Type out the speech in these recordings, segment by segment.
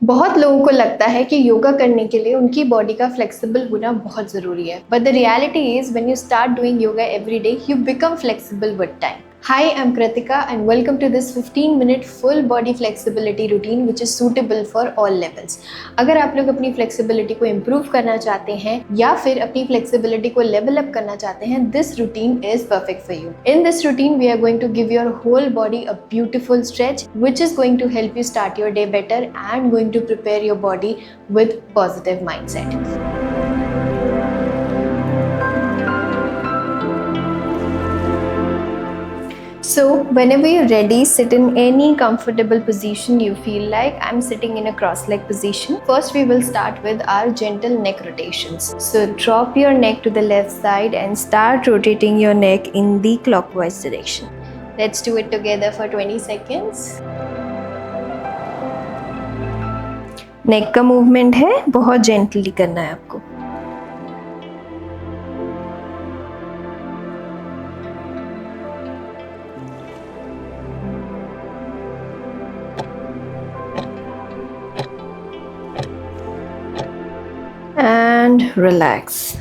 बहुत लोगों को लगता है कि योगा करने के लिए उनकी बॉडी का फ्लेक्सिबल होना बहुत ज़रूरी है, but the reality is when you start doing yoga every day you become flexible with time. Hi, I'm Kritika and welcome to this 15-minute full body flexibility routine which is suitable for all levels. अगर आप लोग अपनी flexibility को improve करना चाहते हैं या फिर अपनी flexibility को level up करना चाहते हैं, this routine is perfect for you. In this routine, we are going to give your whole body a beautiful stretch which is going to help you start your day better and going to prepare your body with positive mindset. So whenever you're ready, sit in any comfortable position you feel like. I'm sitting in a cross-leg position. First we will start with our gentle neck rotations. So drop your neck to the left side and start rotating your neck in the clockwise direction. Let's do it together for 20 seconds. नेक का movement है, बहुत gently करना है आपको. And relax.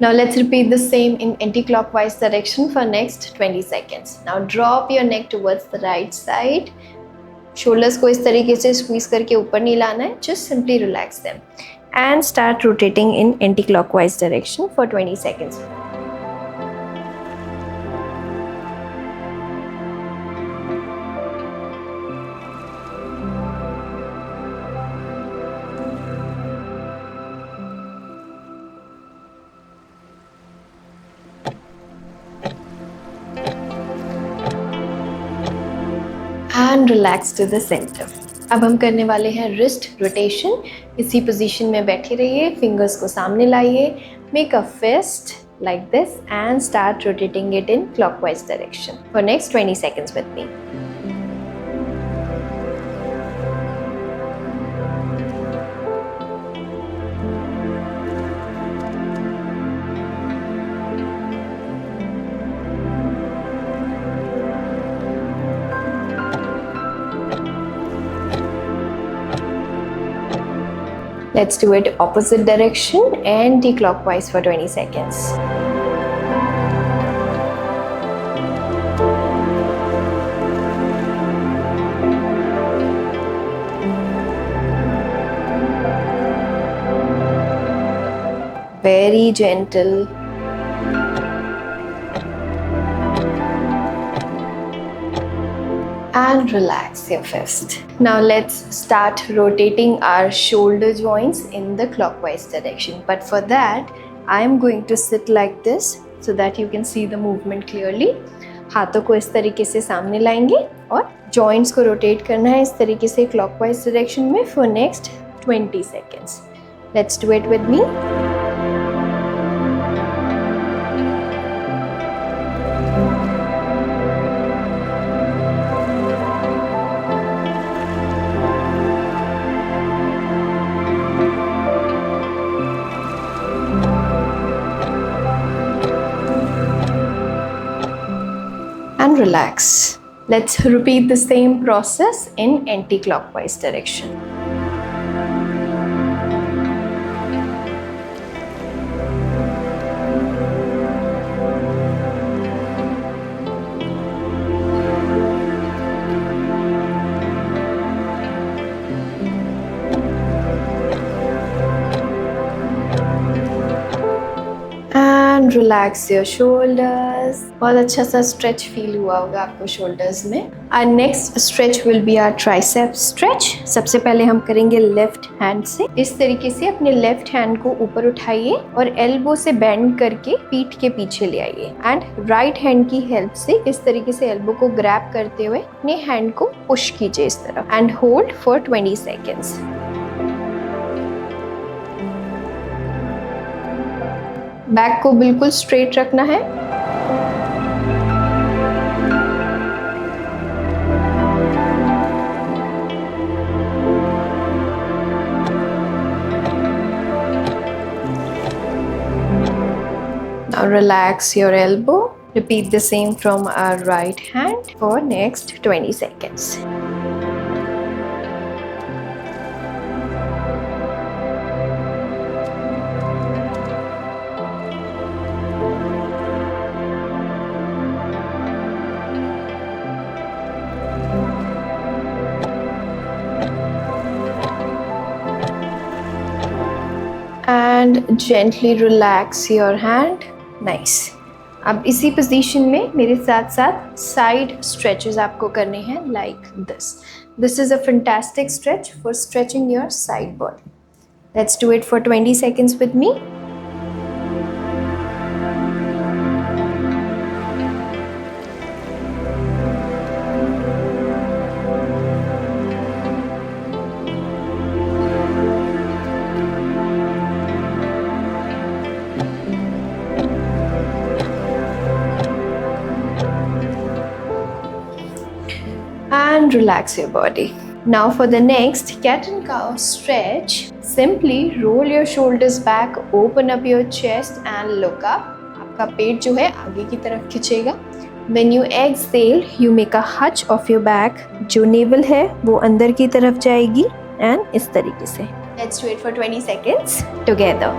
Now let's repeat the same in anti-clockwise direction for next 20 seconds. Now drop your neck towards the right side. Shoulders को इस तरीके से squeeze करके ऊपर नहीं लाना है. Just simply relax them and start rotating in anti-clockwise direction for 20 seconds. And relax to the center. अब हम करने वाले हैं wrist rotation. इसी पोजीशन में बैठे रहिए, फिंगर्स को सामने लाइए, make a fist like this and start rotating it in clockwise direction for next 20 seconds with me. Let's do it opposite direction, anti-clockwise for 20 seconds. Very gentle. And relax your fist. Now let's start rotating our shoulder joints in the clockwise direction. But for that, I am going to sit like this so that you can see the movement clearly. हाथों को इस तरीके से सामने लाएंगे और joints को rotate करना है इस तरीके से clockwise direction में for next 20 seconds. Let's do it with me. And relax. Let's repeat the same process in anti-clockwise direction. And relax your shoulders. बहुत अच्छा सा stretch feel हुआ होगा आपको shoulders में. Our next stretch will be our tricep stretch. सबसे पहले हम करेंगे left hand से. इस तरीके से अपने left hand को ऊपर उठाइए और elbow से bend करके पीठ के पीछे ले आइए. And right hand की help से इस तरीके से elbow को grab करते हुए अपने hand को push कीजिए इस तरफ. And hold for 20 seconds. Back को बिल्कुल स्ट्रेट रखना है. Now relax your elbow. Repeat the same from our right hand for next 20 seconds. and gently relax your hand. Nice. अब इसी पोजीशन में मेरे साथ साथ साइड स्ट्रेचेस आपको करने हैं like this. This is a fantastic stretch for stretching your side body. Let's do it for 20 seconds with me. And relax your body. Now for the next cat and cow stretch, simply roll your shoulders back, open up your chest and look up. आपका पेट जो है आगे की तरफ खिंचेगा. When you exhale, you make a hunch of your back. जो navel है वो अंदर की तरफ जाएगी and इस तरीके से. Let's do it for 20 seconds together.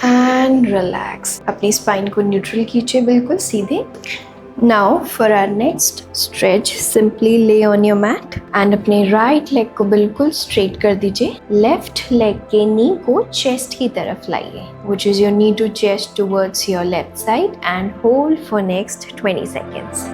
And relax. अपनी स्पाइन को न्यूट्रल कीजिए, बिल्कुल सीधे. Now for our next stretch, simply lay on your mat and अपने right leg को बिल्कुल straight कर दीजिए. Left leg के knee को chest की तरफ लाइए, which is your knee to chest towards your left side, and hold for next 20 seconds.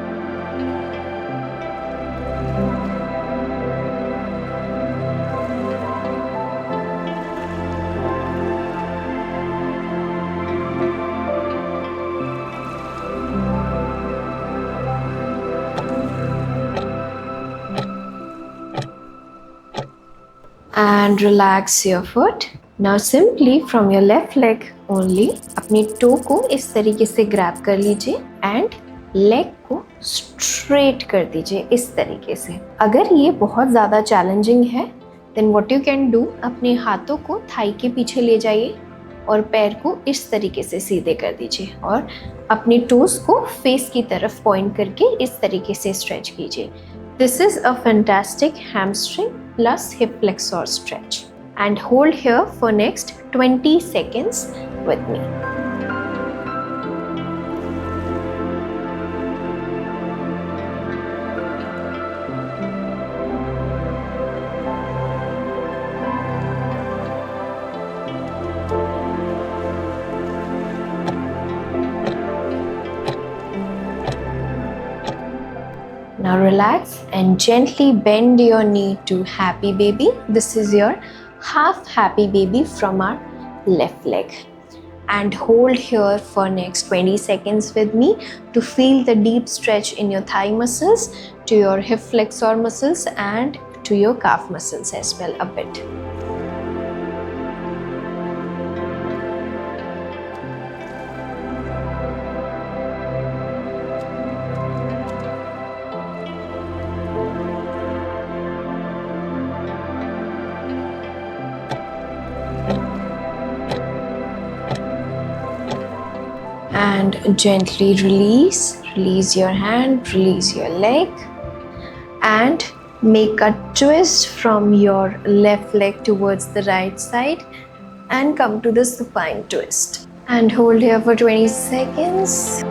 And relax your foot. Now simply from your left leg only अपनी toe को इस तरीके से grab कर लीजिए and leg को straight कर दीजिए इस तरीके से. अगर ये बहुत ज़्यादा challenging है then what you can do, अपने हाथों को थाई के पीछे ले जाइए और पैर को इस तरीके से सीधे कर दीजिए और अपनी toes को face की तरफ point करके इस तरीके से stretch कीजिए. This is a fantastic hamstring plus hip flexor stretch, and hold here for next 20 seconds with me. Now relax and gently bend your knee to happy baby. This is your half happy baby from our left leg. And hold here for next 20 seconds with me to feel the deep stretch in your thigh muscles, to your hip flexor muscles and to your calf muscles as well a bit. And gently release your hand, release your leg, and make a twist from your left leg towards the right side and come to the supine twist. And hold here for 20 seconds.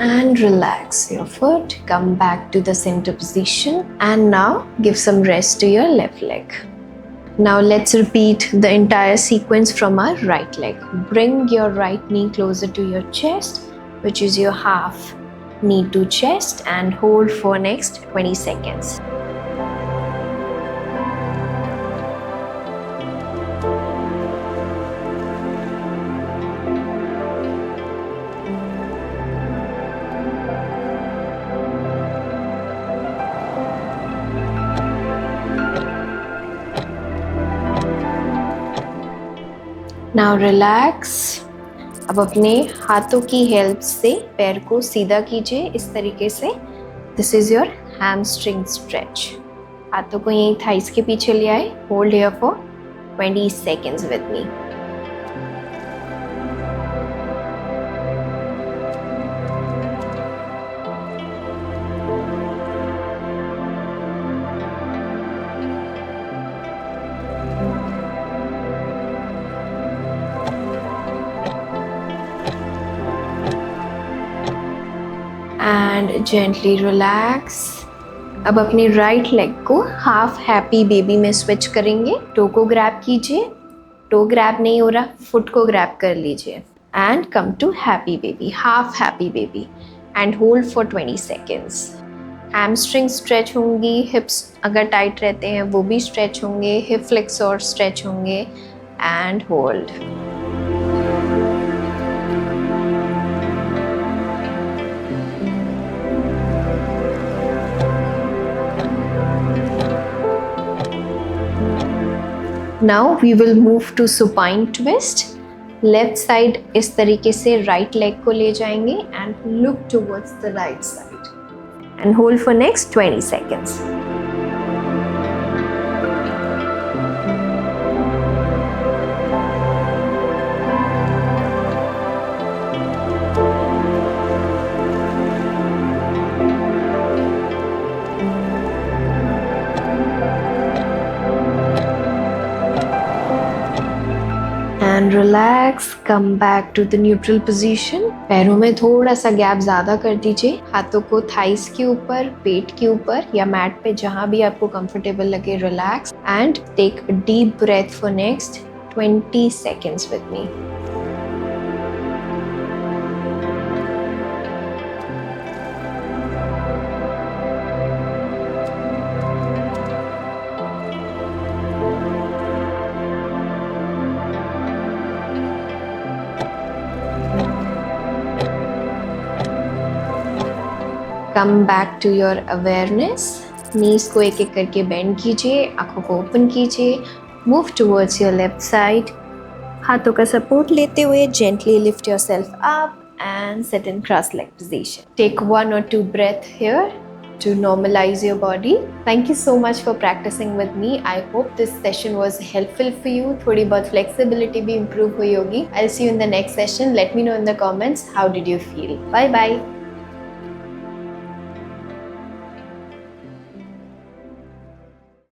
And relax your foot, come back to the center position, and now give some rest to your left leg. Now let's repeat the entire sequence from our right leg. Bring your right knee closer to your chest, which is your half knee to chest, and hold for next 20 seconds. Now relax. अब अपने हाथों की help से पैर को सीधा कीजिए इस तरीके से। This is your hamstring stretch. हाथों को यहीं थाइस के पीछे ले आए। Hold here for 20 seconds with me. And gently relax. अब अपनी राइट लेग को हाफ हैप्पी बेबी में स्विच करेंगे। टो को ग्रैब कीजिए। टो ग्रैब नहीं हो रहा, फुट को ग्रैब कर लीजिए and come to happy baby, half happy baby and hold for 20 seconds. Hamstring stretch होंगी, हिप्स अगर टाइट रहते हैं वो भी स्ट्रेच होंगे, हिप फ्लेक्सर स्ट्रेच होंगे and hold. Now we will move to supine twist. Left side इस तरीके से राइट लेग को ले जाएंगे and look towards the right side and hold for next 20 seconds. And relax, come back to the neutral position. पैरों में थोड़ा सा गैप ज़्यादा कर दीजिए। हाथों को थाइस के ऊपर, पेट के ऊपर या मैट पे जहाँ भी आपको कंफर्टेबल लगे relax and take a deep breath for next 20 seconds with me. Come back to your awareness. Knees को एक एक करके बेंड कीजिए, आंखों को ओपन कीजिए, move towards your left side. हाथों का सपोर्ट लेते हुए gently lift yourself up and sit in cross-leg position. Take 1 or 2 breaths here to normalize your body. Thank you so much for practicing with me. I hope this session was helpful for you. थोड़ी बहुत flexibility भी improve हुई होगी. I'll see you in the next session. Let me know in the comments how did you feel. Bye bye.